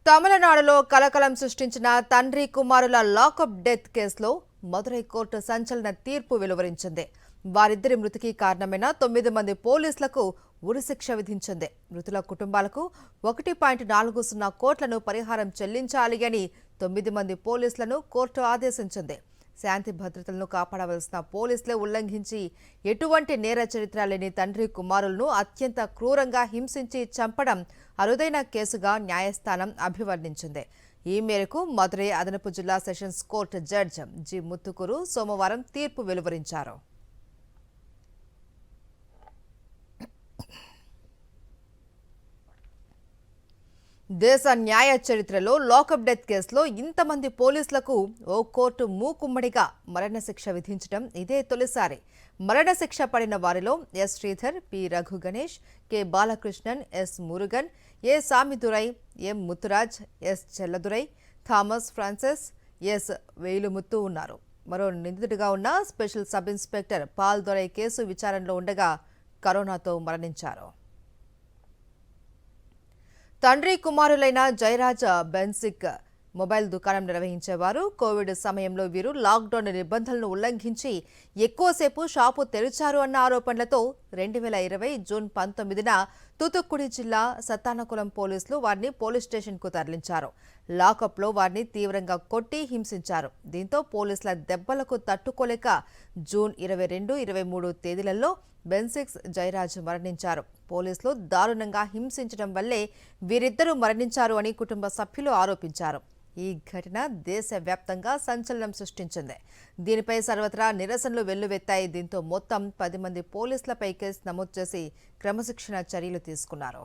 తమిళనాడులో కలకలం సృష్టించిన తండ్రి కుమారుల లాకప్ డెత్ కేసులో మదురై కోర్టు సంచలన తీర్పు వెలువరించింది. వారిద్దరి మృతికి కారణమైన 9 మంది పోలీసులకు ఉరిశిక్ష విధించింది. మృతుల కుటుంబాలకు 1.40 కోట్లను పరిహారం చెల్లించాలి అని 9 మంది పోలీసులను కోర్టు ఆదేశించింది. శాంతి భద్రతలను కాపాడవలసిన పోలీసులే ఉల్లంఘించి ఎటువంటి నేర చరిత్ర లేని తండ్రి కుమారులను అత్యంత క్రూరంగా హింసించి చంపడం అరుదైన కేసుగా న్యాయస్థానం అభివర్ణించింది. ఈ మేరకు మదురై అదనపు జిల్లా sessions court judge G Muthukuru సోమవారం తీర్పు వెలువరించారు. దేశ న్యాయ చరిత్రలో లాకప్ డెత్ కేసులో ఇంతమంది పోలీసులకు ఓ కోర్టు మూకుమ్మడిగా మరణశిక్ష విధించడం ఇదే తొలిసారి. మరణశిక్ష పడిన వారిలో S Sridhar, P Raghu Ganesh, K Balakrishnan, S Murugan, A Samidurai, M Muthuraj, S Chelladurai, Thomas Francis, S Velumuthu ఉన్నారు. మరో నిందితుడిగా ఉన్న special sub inspector Paul Durai case విచారణలో ఉండగా కరోనాతో మరణించారు. తండ్రి కుమారులైన జయరాజ్ బెన్సిక్ మొబైల్ దుకాణం నిర్వహించేవారు. కోవిడ్ సమయంలో వీరు లాక్డౌన్ నిబంధనలను ఉల్లంఘించి ఎక్కువసేపు షాపు తెరిచారు అన్న ఆరోపణలతో 2020 జూన్ 19న తూతుక్కుడి జిల్లా సత్తానకులం పోలీసులు వారిని పోలీస్ స్టేషన్కు తరలించారు. లాకప్లో వారిని తీవ్రంగా కొట్టి హింసించారు. దీంతో పోలీసుల దెబ్బలకు తట్టుకోలేక జూన్ 22, 23 తేదీలలో బెన్సిక్స్, జయరాజ్ మరణించారు. పోలీసులు దారుణంగా హింసించడం వల్లే వీరిద్దరూ మరణించారు అని కుటుంబ సభ్యులు ఆరోపించారు. ఈ ఘటన దేశవ్యాప్తంగా సంచలనం సృష్టించింది. దీనిపై సర్వత్రా నిరసనలు వెల్లువెత్తాయి. దీంతో మొత్తం 10 మంది పోలీసులపై కేసు నమోదు చేసి క్రమశిక్షణ చర్యలు తీసుకున్నారు.